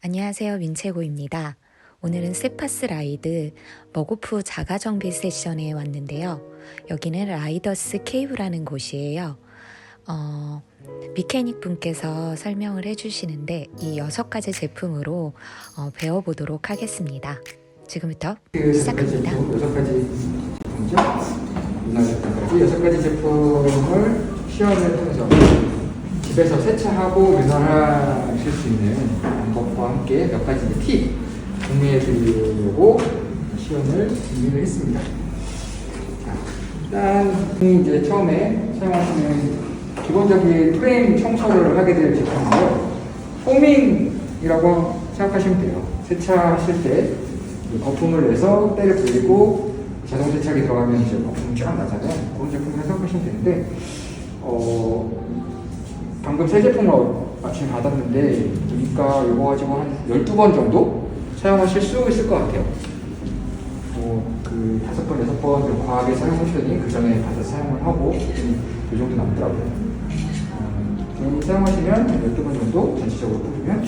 안녕하세요, 민채고입니다. 오늘은 세파스 라이드 머고프 자가정비 세션에 왔는데요. 여기는 라이더스 케이브라는 곳이에요. 미케닉 분께서 설명을 해주시는데 이 6가지 제품으로 배워보도록 하겠습니다. 지금부터 시작합니다. 6가지 제품을 시연을 통해서 집에서 세차하고 유선하실 수 있는 방법과 함께 몇 가지 팁 공유해 드리려고 시연을 준비를 했습니다. 자, 일단 이제 처음에 사용하시는 기본적인 프레임 청소를 하게 될 제품이고요. 포밍이라고 생각하시면 돼요. 세차하실 때 거품을 내서 때를 불리고 자동 세차기 들어가면 이제 거품이 쫙 나잖아요. 그런 제품이라고 생각하시면 되는데 방금 새 제품을 아침에 받았는데 보니까 이거 가지고 한 12번 정도 사용하실 수 있을 것 같아요. 그 5번, 6번 과하게 사용하시더니 그 전에 받아서 사용을 하고 이 정도 남더라고요. 사용하시면 12번 정도 전체적으로 뿌리면 될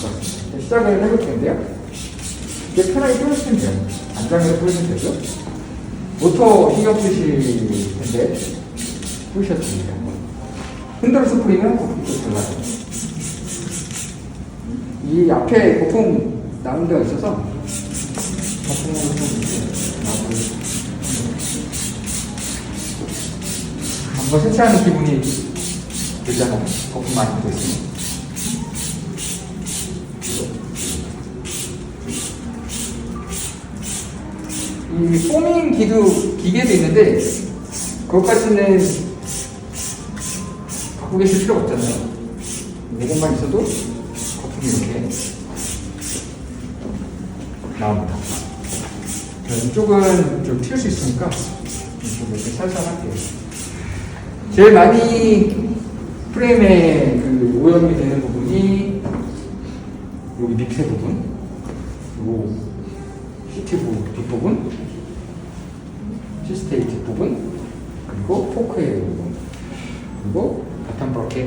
것 같습니다. 시작을 해볼 텐데요. 이게 편하게 뿌리시면 돼요. 안장에서 뿌리시면 되죠. 모터 신경 쓰실 텐데 뿌리셔도 됩니다. 흔들어서 뿌리면 거품이 좀 달라요. 이 앞에 거품 나는 데가 있어서 거품을 좀 나고 한번 세차하는 기분이 들잖아요. 거품 많이 들고 있으면. 이 포밍 기계도 있는데 그것까지는 갖고 계실 필요가 없잖아요. 이것만 있어도 거품이 이렇게 나옵니다. 이쪽은 좀 튈 수 있으니까 좀 이렇게 살살 할게요. 제일 많이 프레임에 그 오염이 되는 부분이 여기 밑에 부분, 그리고 시트부 뒷부분, 시스테이 뒷부분, 그리고 포크의 부분, 그리고 바텀 브러켓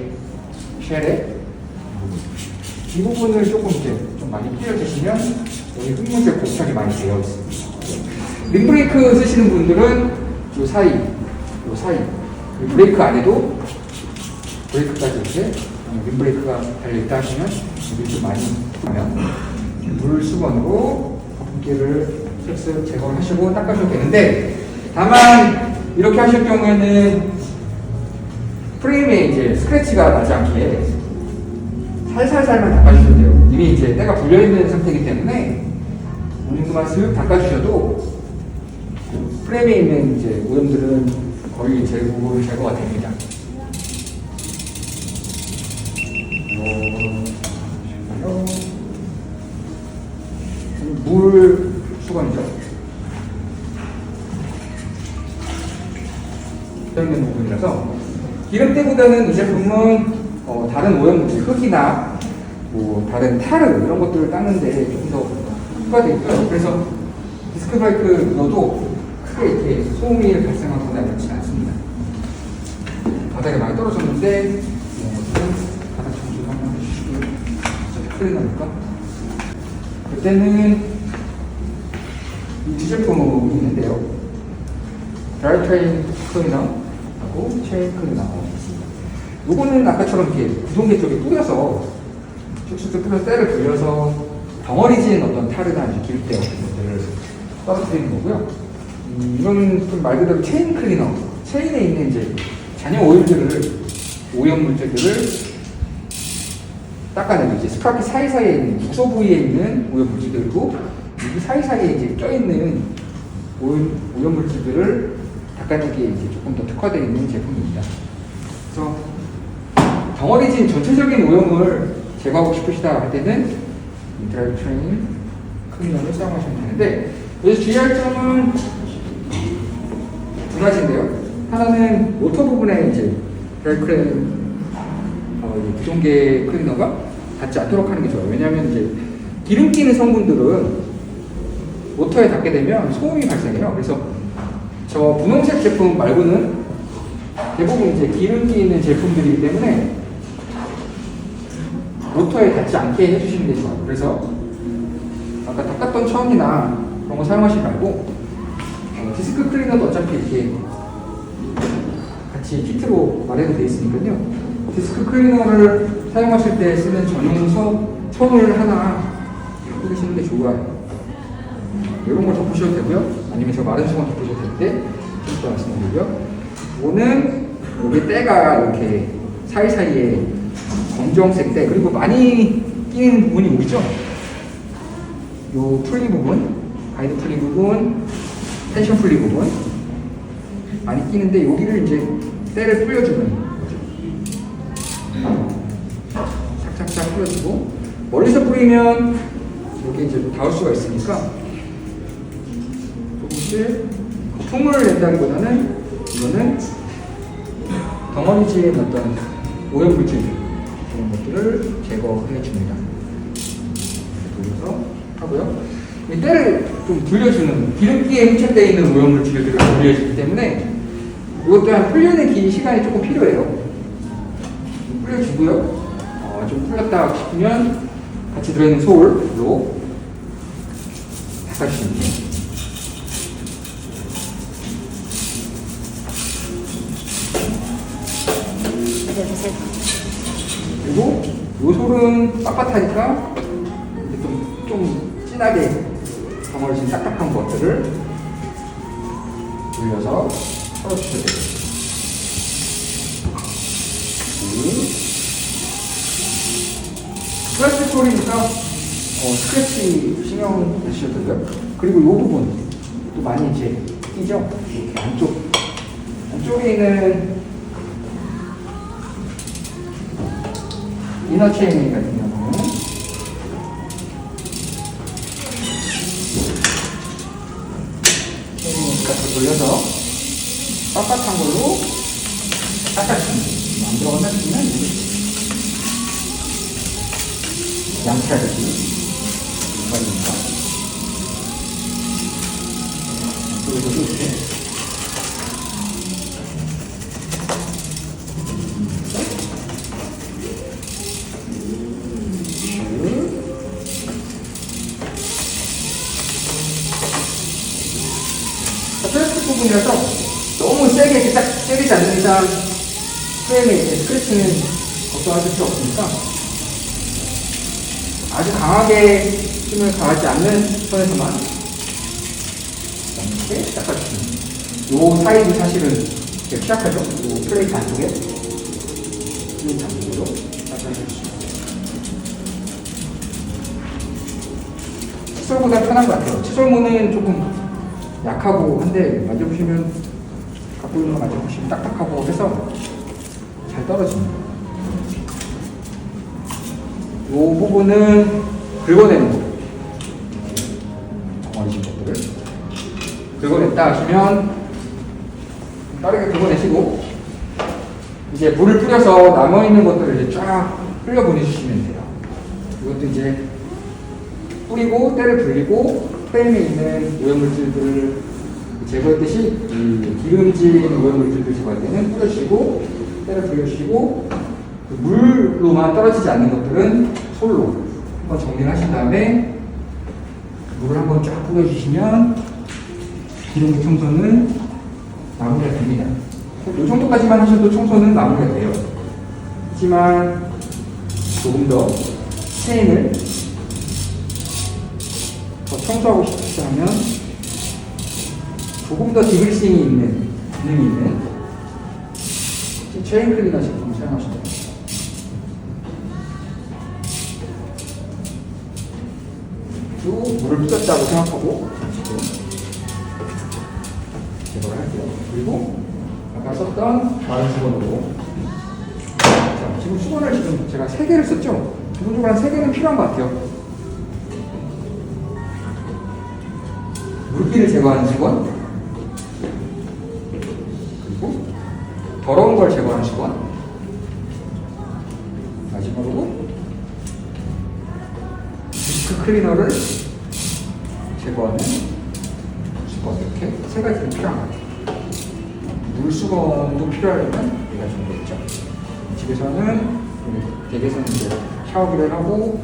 쉘의 이 부분을 조금 이렇게 좀 많이 뿌려주시면 여기 흙물질 고착이 많이 되어 있습니다. 림브레이크 쓰시는 분들은 요 사이, 브레이크 안에도 브레이크까지 이렇게 림브레이크가 달려있다 하시면 여기 좀 많이 하면 물수건으로 거품기를 슥슥 제거를 하시고 닦아줘도 되는데, 다만 이렇게 하실 경우에는 프레임에 이제 스크래치가 나지 않게 살살살만 닦아주셔도 돼요. 이미 이제 때가 불려있는 상태이기 때문에 어느 정도만 슥 닦아주셔도 프레임에 있는 이제 오염들은 거의 제거가 됩니다. 물 수건이죠. 있는 부분이라서 기름때보다는 이 제품은 다른 오염물, 흙이나 뭐 다른 타르 이런 것들을 닦는데 조금 더 효과가 있고요. 그래서 디스크 브레이크 넣어도 크게 이렇게 소음이 발생하거나 이렇지 않습니다. 바닥에 많이 떨어졌는데 바닥 청소 한번 해주시고 어차피 큰일 나니까 그때는 이 두 제품이 있는데요. 드라이 트레인 클리너하고 체인 클리너하고 있습니다. 요거는 아까처럼 이렇게 구동계 쪽에 뿌려서 쭉쭉 뿌려서 때를 돌려서 덩어리진 어떤 타르나 기름때 같은 것들을 떨어뜨리는 거고요. 이건 좀 말 그대로 체인 클리너, 체인에 있는 이제 잔여 오염물질들을 닦아내고, 이제 스프라켓 사이사이에 있는 부소 부위에 있는 오염물질들, 그리고 이 사이사이에 이제 껴있는 오염물질들을 닦아내기에 이제 조금 더 특화되어 있는 제품입니다. 그래서 덩어리진 전체적인 오염을 제거하고 싶으시다 할 때는 이 드라이브 트레인 클리너를 사용하시면 되는데, 여기서 주의할 점은 두 가지인데요. 하나는 모터 부분에 이제 드라이브 트레인 부동계 클리너가 닿지 않도록 하는 게 좋아요. 왜냐하면 이제 기름 끼는 성분들은 모터에 닿게 되면 소음이 발생해요. 그래서 저 분홍색 제품 말고는 대부분 이제 기름 끼는 제품들이기 때문에 모터에 닿지 않게 해주시는 게 좋아요. 그래서 아까 닦았던 천이나 그런 거 사용하시지 말고 디스크 클리너도 어차피 이렇게 같이 키트로 마련되어 있으니까요. 디스크 클리너를 사용하실 때 쓰는 전용 솜을 하나 뿌리시는 게 좋아요. 이런 걸 덮으셔도 되고요. 아니면 저 마른 수건 덮으셔도 되는데 좀 말씀드리고요. 이거는 여기 때가 이렇게 사이사이에 검정색 때, 그리고 많이 끼는 부분이 보이죠? 요 풀리 부분, 가이드 풀리 부분, 텐션 풀리 부분 많이 끼는데 여기를 이제 때를 뿌려주는 거죠. 착착착 뿌려주고, 멀리서 뿌리면 여기 이제 닿을 수가 있으니까 조금씩 거품을 낸다기보다는 이거는 덩어리지의 어떤 오염물질 이런 것들을 제거해 줍니다. 돌려서 하고요. 이 때를 좀 돌려주는, 기름기에 흡착되어 있는 오염물질들을 돌려주기 때문에 이것 또한 풀리는 시간이 조금 필요해요. 풀려주고요. 좀 풀렸다 싶으면 같이 들어있는 솔로 닦아주시면 돼요. 그리고 이 솔은 빳빳하니까 좀 진하게 덩어리진 딱딱한 것들을 돌려서 털어주셔야 돼요. 플라스틱 솔이니까 스크래치 신경 쓰셔도 되고요. 그리고 이 부분 또 많이 이제 끼죠? 이렇게 안쪽에 있는 이너 체인 같은 경우는 체인 같이 돌려서 빳빳한 걸로 닦아주면 안 들어간다 싶으면 양치하듯이 이관입니다. 이쪽에서도 이렇게 플라스틱 부분이라서 너무 세게 이렇게 딱 때리지 않는 이상 프레임에 이제 스크래치는 걱정하실 필요 없으니까 아주 강하게 힘을 가하지 않는 선에서만 이렇게 닦아주시면 요 사이도 사실은 이렇게 피약하죠? 요 플레이트 안쪽에 플레이트 안쪽으로 닦아주시면 칫솔보다 편한 것 같아요. 칫솔모는 조금 약하고 한데 만져보시면 갖고 있는 거 만져보시면 딱딱하고 해서 잘 떨어집니다. 이 부분은 긁어내는 거예요. 덩어리진 것들을 긁어냈다 하시면 빠르게 긁어내시고 이제 물을 뿌려서 남아있는 것들을 이제 쫙 흘려 보내주시면 돼요. 이것도 이제 뿌리고 때를 불리고 프레임에 있는 오염물질들을 제거했듯이 기름진 오염물질들 제거할 때는 뿌려주시고 때를 불려주시고 그 물로만 떨어지지 않는 것들은 솔로 한번 정리를 하신 다음에 물을 한번 쫙 뿌려주시면 기름기 청소는 마무리가 됩니다. 이 정도까지만 하셔도 청소는 마무리가 돼요. 하지만 조금 더 체인을 더 청소하고 싶으시 하면 조금 더 디그리싱이 있는 기능이 있는 체인 클리너 제품을 사용하시면 됩니다. 또 물을 뿌렸다고 생각하고 지금 제거를 할게요. 그리고 아까 썼던 마른 수건으로 자, 지금 수건을 지금 제가 3개를 썼죠? 기본적으로 한 3개는 필요한 것 같아요. 물기를 제거하는 수건, 그리고 더러운 걸 제거하는 수건, 마지막으로 디스크 클리너를 제거하는 수건, 이렇게 3가지는 필요한 것 같아요. 물수건도 필요하려면 얘가 정도겠죠. 집에서는 댁에서는 이제 샤워기를 하고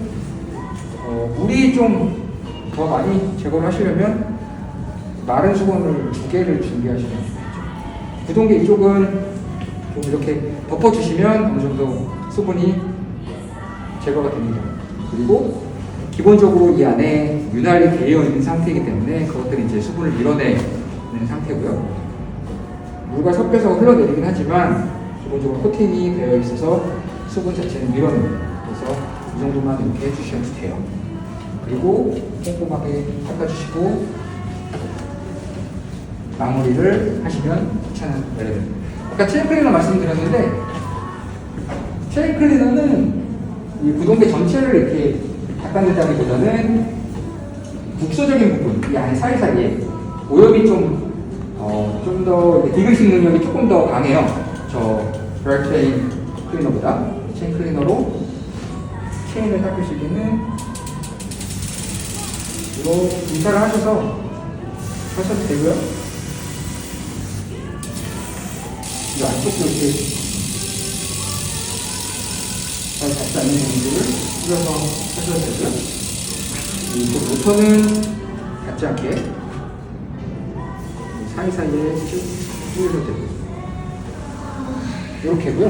물이 좀 더 많이 제거를 하시려면 마른 수건을 2개를 준비하시면 좋겠죠. 구동계 이쪽은 좀 이렇게 덮어주시면 어느 정도 수분이 제거가 됩니다. 그리고 기본적으로 이 안에 윤활이 되어 있는 상태이기 때문에 그것들이 이제 수분을 밀어내는 상태고요. 물과 섞여서 흘러내리긴 하지만 기본적으로 코팅이 되어 있어서 수분 자체는 밀어냅니다. 그래서 이 정도만 이렇게 해주셔도 돼요. 그리고 꼼꼼하게 닦아주시고 마무리를 하시면 귀찮은 원래는. 아까 체인 클리너 말씀드렸는데 체인 클리너는 이 구동계 전체를 이렇게 닦아낸다기보다는 국소적인 부분, 이 안에 사이사이에 오염이 좀 더 디그싱 능력이 조금 더 강해요. 저 드라이 체인 클리너보다. 체인 클리너로 체인을 닦을 수 있는 이거 인사를 하셔도 되고요. 이 안쪽도 이렇게 잘 닿지 않는 부분들을 뿌려서 하셔도 되고요. 이쪽 모터는 닿지 않게 사이사이에 쭉 뿌려도 되고 이렇게고요.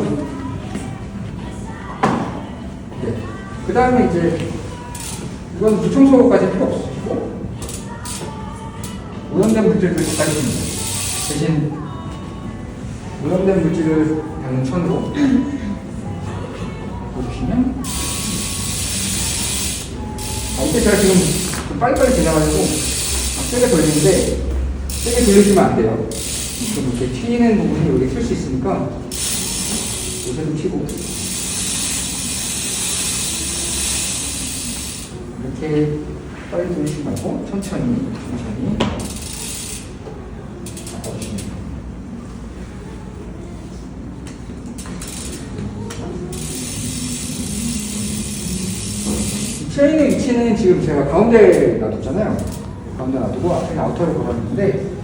네. 그 다음에 이제 이건 무청소까지 필요 없으시고 오염된 물질을 닦아주십니다. 대신 오염된 물질을 닦는 천으로 보시면 이때 제가 지금 좀 빨리빨리 지나가지고 세게 돌리는데 세게 돌리시면 안 돼요. 좀 이렇게 튀는 부분이 여기 쓸 수 있으니까 요새 좀 튀고 이렇게 빨리 돌리지 말고 천천히 닦아주시면 돼요. 체인의 위치는 지금 제가 가운데 놔뒀잖아요. 가운데 놔두고 앞에 아우터를 걸었는데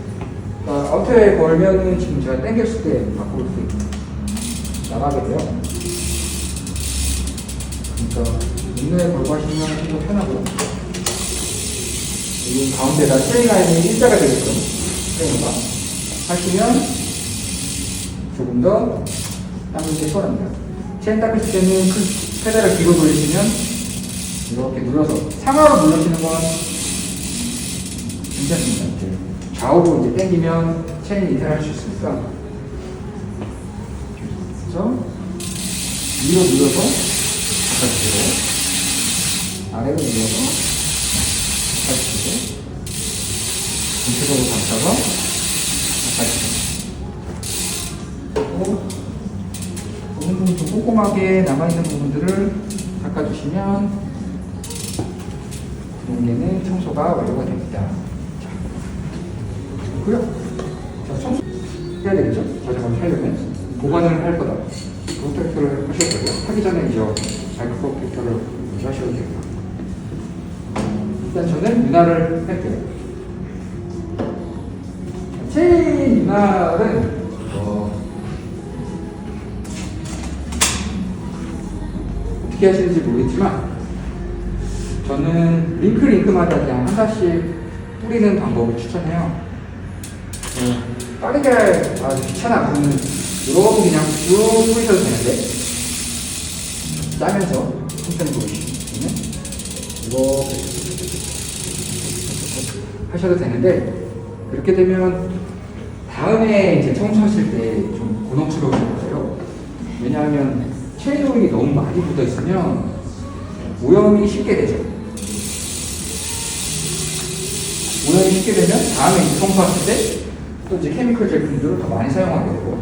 아우터에 걸면은 지금 제가 당겼을 때 밖으로 나가게 돼요. 그러니까 눈에 걸고 하시면 좀 더 편하고요. 이 가운데다 체인 라인이 일자가 되게끔 체인과 하시면 조금 더 닦는 게 수월합니다. 체인 닦으실 때는 그 페달을 뒤로 돌리시면 이렇게 눌러서 상하로 눌러주는 건 괜찮습니다. 이렇게 좌우로 이제 당기면 체인이 이탈할 수 있으니까 그래서 위로 눌러서 닦아주시고 아래로 눌러서 닦아주시고 전체적으로 감싸서 닦아주시고 부분 좀 꼼꼼하게 남아있는 부분들을 닦아주시면 구동계는 청소가 완료가 됩니다. 자, 그고요. 자, 청소 해야 되겠죠? 자전거를 하려면 보관을 할 거다. 프로텍터를 하셔도 되고요. 하기 전에 이제 바이크 프로텍터를 먼저 하셔도 되고요. 일단 저는 윤활을 할게요. 체인 윤활은 어떻게 하시는지 모르겠지만 저는 링크마다 그냥 하나씩 뿌리는 방법을 추천해요. 빠르게 아주 귀찮아 그러면 이렇게 그냥 쭉 뿌리셔도 되는데 짜면서 천천히 뿌리시면 이렇게 하셔도 되는데 그렇게 되면 다음에 이제 청소하실 때 좀 곤혹스러우실 거예요. 왜냐하면 체인 오일이 너무 많이 묻어 있으면 오염이 쉽게 되죠. 오염이 쉽게 되면 다음에 이제 청소하실 때 또 이제 케미컬 제품들을 더 많이 사용하게 되고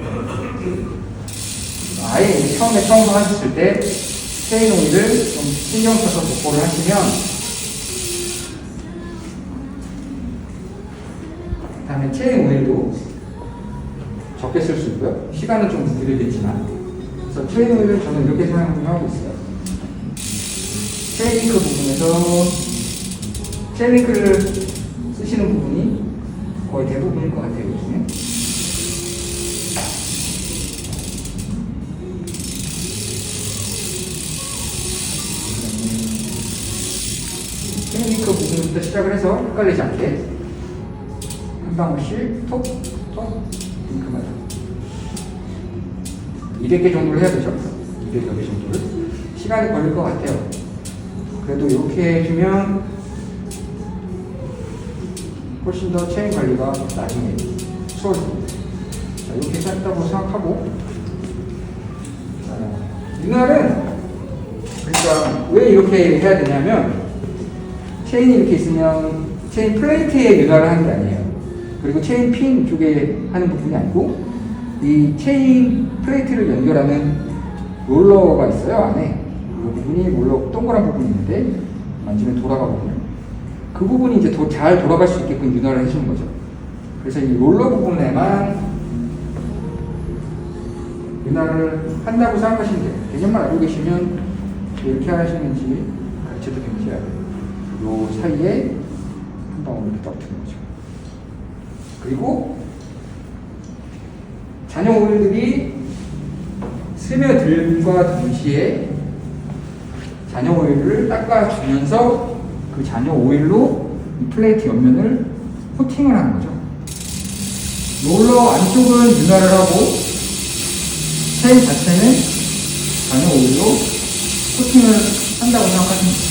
아예 이제 처음에 청소하셨을 때 체인 오일을 좀 신경 써서 도포를 하시면 그다음에 체인 오일도 적게 쓸 수 있고요. 시간은 좀 들리겠지만 그래서 체인 오일을 저는 이렇게 사용하고 있어요. 체인링크 부분에서 체인링크를 쓰시는 부분이 거의 대부분일 것 같아요. 요즘에. 부분부터 시작을 해서 헷갈리지 않게 한 방울씩 톡톡 잉크마다 200개 정도를 해야 되죠. 200여 개 정도를. 시간이 걸릴 것 같아요. 그래도 이렇게 해주면 훨씬 더 체인 관리가 나중에 수월해집니다. 자, 이렇게 짧다고 생각하고, 윤활은 그러니까 왜 이렇게 해야 되냐면, 체인이 이렇게 있으면 체인 플레이트에 윤활을 하는 게 아니에요. 그리고 체인 핀 쪽에 하는 부분이 아니고, 이 체인 플레이트를 연결하는 롤러가 있어요, 안에. 이 부분이 롤러 동그란 부분이 있는데, 만지면 돌아가거든요. 그 부분이 이제 더 잘 돌아갈 수 있게끔 윤활을 해주는 거죠. 그래서 이 롤러 부분에만 윤활을 한다고 생각하시면 돼요. 개념만 알고 계시면 이렇게 하시는지 가르쳐 드리는지 알아요. 요 사이에 한 방울 이렇게 떨어뜨리는 거죠. 그리고 잔여 오일들이 스며들과 동시에 잔여 오일을 닦아주면서 그 잔여 오일로 이 플레이트 옆면을 코팅을 하는 거죠. 롤러 안쪽은 윤활을 하고 체인 자체는 잔여 오일로 코팅을 한다고 생각하시면 돼요.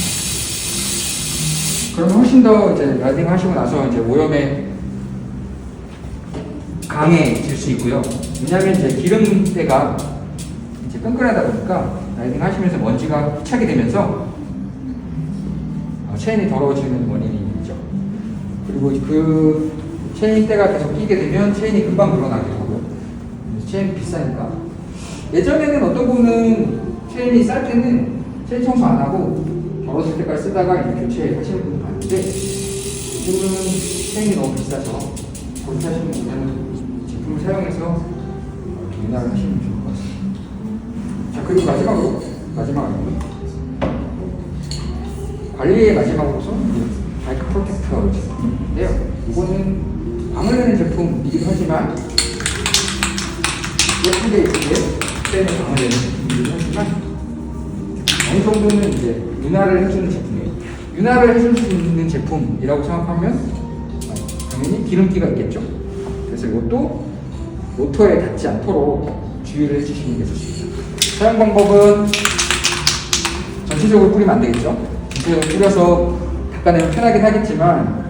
그러면 훨씬 더 이제 라이딩 하시고 나서 이제 오염에 강해질 수 있고요. 왜냐하면 이제 기름때가 이제 끈끈하다 보니까 라이딩 하시면서 먼지가 흡착이 되면서 체인이 더러워지는 원인이죠. 그리고 그 체인때가 계속 끼게 되면 체인이 금방 늘어나게 되고요. 체인이 비싸니까. 예전에는 어떤 분은 체인이 쌀 때는 체인 청소 안 하고 더러워질 때까지 쓰다가 이제 교체하시는 분을 봤는데, 요즘은 체인이 너무 비싸서 그렇게 하시는 분은 제품을 사용해서 이렇게 윤활을 하시면 좋을 것 같습니다. 자, 그리고 마지막으로 관리의 마지막으로서는 바이크 프로텍터 제품인데요. 이거는 광을 내는 제품이기도 하지만 예쁘게 때문에 광을 내는 제품이기도 하지만 어느 정도는 이제 윤활을 해주는 제품이에요. 윤활을 해줄 수 있는 제품이라고 생각하면 당연히 기름기가 있겠죠. 그래서 이것도 모터에 닿지 않도록 주의를 해주시는 게 좋습니다. 사용 방법은 전체적으로 뿌리면 안 되겠죠. 전체적으로 뿌려서 닦아내면 편하긴 하겠지만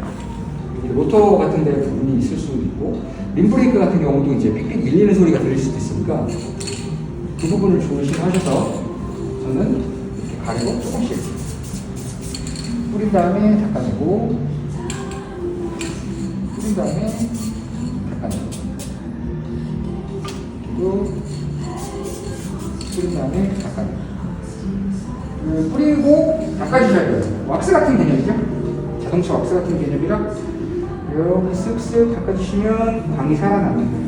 로터 같은 데 부분이 있을 수도 있고 림브레이크 같은 경우도 이제 삑삑 밀리는 소리가 들릴 수도 있으니까 그 부분을 조심하셔서 저는 이렇게 가리고 조금씩 뿌린 다음에 닦아내고 뿌린 다음에 닦아내고 그리고 뿌린 다음에 닦아내고 뿌리고 닦아주셔야 돼요. 왁스 같은 개념이죠. 자동차 왁스 같은 개념이라 이렇게 쓱쓱 닦아주시면 광이 살아나는 거예요.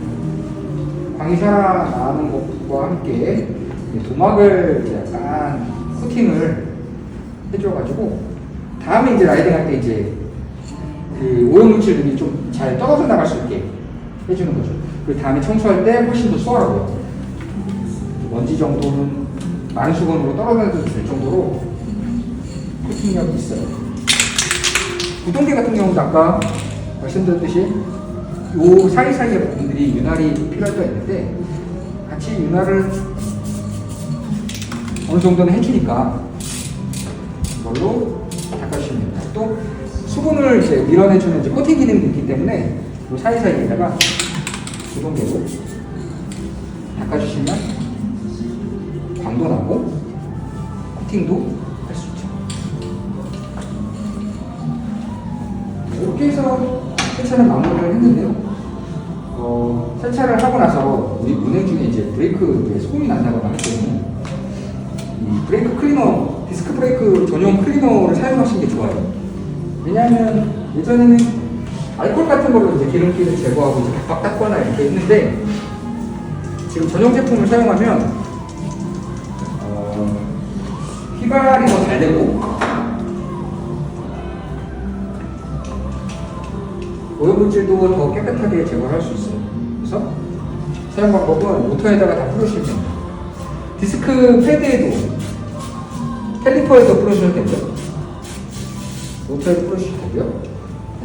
광이 살아나는 것과 함께 도막을 이제 약간 코팅을 해줘가지고 다음에 이제 라이딩 할 때 이제 그 오염 물질들이 좀 잘 떨어져 나갈 수 있게 해주는 거죠. 그리고 다음에 청소할 때 훨씬 더 수월하고요. 먼지 정도는 마른 수건으로 떨어져도 될 정도로 코팅력이 있어요. 구동계 같은 경우도 아까 말씀드렸듯이 이 사이사이의 부분들이 윤활이 필요할 때가 있는데 같이 윤활을 어느 정도는 해주니까 이걸로 닦아주시면 됩니다. 또 수분을 이제 밀어내주는 이제 코팅 기능이 있기 때문에 이 사이사이에다가 구동계로 닦아주시면 광도 나고 코팅도 할 수 있죠. 이렇게 해서 세차는 마무리를 했는데요. 세차를 하고 나서 우리 운행 중에 이제 브레이크에 소음이 난다거나 할 때는 이 브레이크 클리너, 디스크 브레이크 전용 클리너를 사용하시는 게 좋아요. 왜냐하면 예전에는 알코올 같은 걸로 이제 기름기를 제거하고 이제 박박 닦거나 이렇게 했는데 지금 전용 제품을 사용하면 휘발이 더 잘 되고 오염물질도 더 깨끗하게 제거할 수 있어요. 그래서 사용 방법은 모터에다가 다 뿌려주시면 됩니다. 디스크 패드에도 캘리퍼에도 뿌려주셔도 되죠. 노트에도 뿌려주실 거고요.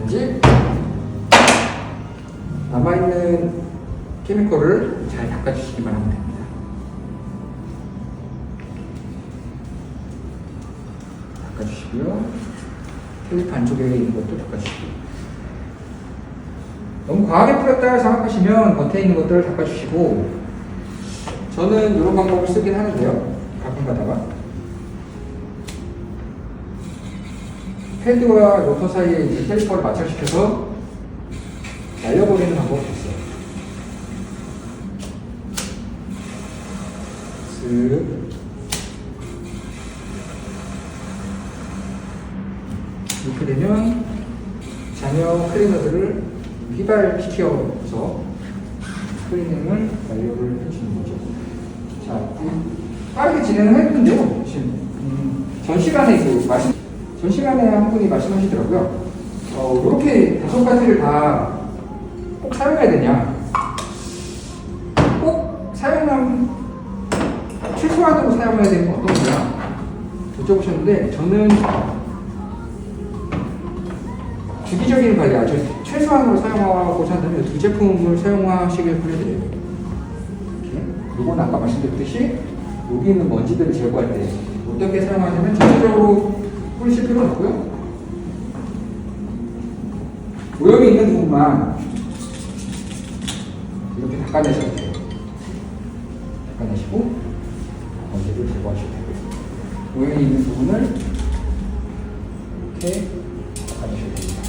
이제 남아있는 케미컬을 잘 닦아주시기만 하면 됩니다. 닦아주시고요. 클립 안쪽에 있는 것도 닦아주시고요. 너무 과하게 뿌렸다 생각하시면 겉에 있는 것들을 닦아주시고, 저는 이런 방법을 쓰긴 하는데요. 가끔 가다가 패드와 로터 사이에 이제 캘리퍼를 마찰시켜서 날려버리는 방법도 있어요. 슥. 이렇게 되면 잔여 클리너들을 휘발시켜서 클리닝을 완료를 해주는 거죠. 자, 빠르게 진행을 했는데요. 지금 전 시간에 전 시간에 한 분이 말씀하시더라고요. 이렇게 5가지를 다 꼭 사용해야 되냐? 꼭 사용하면 최소한으로 사용해야 되는 건 어떤 거냐? 여쭤보셨는데, 저는 주기적인 관리, 아주 최소한으로 사용하고자 한다면 두 제품을 사용하시길 권해드려요. 이건 아까 말씀드렸듯이 여기 있는 먼지들을 제거할 때 어떻게 사용하냐면 전체적으로 뿌리실 필요는 없고요. 오염이 있는 부분만 이렇게 닦아내셔도 돼요. 닦아내시고 먼지를 제거하셔도 되고요. 오염이 있는 부분을 이렇게 닦아내셔도 됩니다.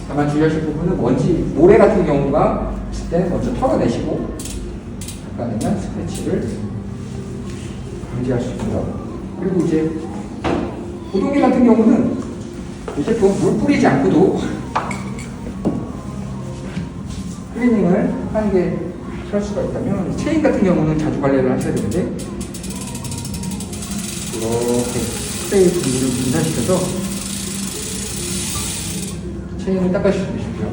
다만 주의하실 부분은 먼지, 모래 같은 경우가 있을 때는 먼저 털어내시고 닦아내면 스크래치를 방지할 수 있고요. 그리고 이제 보도기 같은 경우는 이 제품 물 뿌리지 않고도 클리닝을 하는 게 필요할 수가 있다면, 체인 같은 경우는 자주 관리를 하셔야 되는데 이렇게 스프레이 물을 분사시켜서 체인을 닦아주시면 되시고요.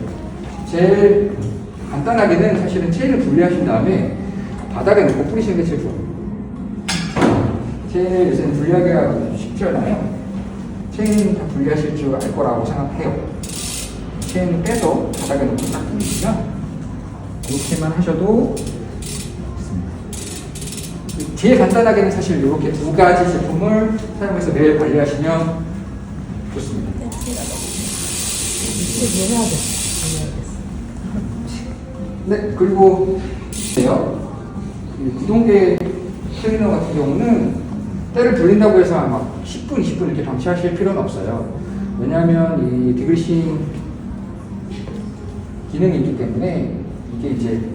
제일 간단하게는 사실은 체인을 분리하신 다음에 바닥에 놓고 뿌리시는 게 제일 좋아요. 체인을 요새는 분리하기 하기 쉽지 않아요. 체인 다 분리하실 줄 알 거라고 생각해요. 체인을 빼서 바닥에 놓고 딱 뿌리시면 이렇게만 하셔도 좋습니다. 제일 간단하게는 사실 이렇게 2가지 제품을 사용해서 매일 관리하시면 좋습니다. 네, 그리고 구동계 클리너 같은 경우는 때를 돌린다고 해서 막 10분, 20분 이렇게 방치하실 필요는 없어요. 왜냐하면 이 디그리싱 기능이 있기 때문에 이게 이제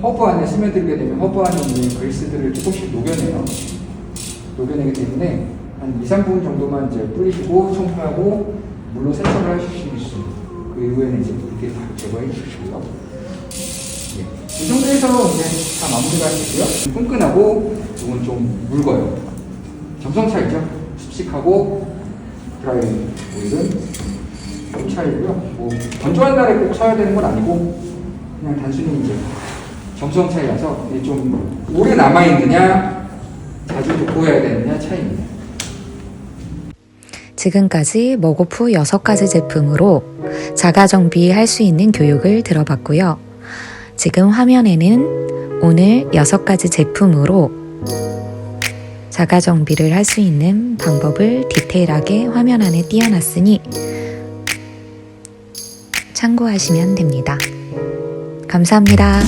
허브 안에 스며들게 되면 허브 안에 있는 그리스들을 조금씩 녹여내기 때문에 한 2, 3분 정도만 이제 뿌리시고 청소하고 물로 세척을 하실 수 있습니다. 그 이후에는 이제 이렇게 다 제거해 주시고요. 네. 이 정도에서 이제 다 마무리가 되고요. 끈끈하고 이건 좀 묽어요. 점성 차이죠. 습식하고 드라이 오일은 좀 차이고요. 뭐 건조한 날에 꼭 써야 되는 건 아니고 그냥 단순히 이제 점성 차이라서 이게 좀 오래 남아 있느냐, 자주 도포해야 되느냐 차이입니다. 지금까지 머고프 6가지 제품으로 자가 정비할 수 있는 교육을 들어봤고요. 지금 화면에는 오늘 6가지 제품으로 자가 정비를 할 수 있는 방법을 디테일하게 화면 안에 띄워놨으니 참고하시면 됩니다. 감사합니다.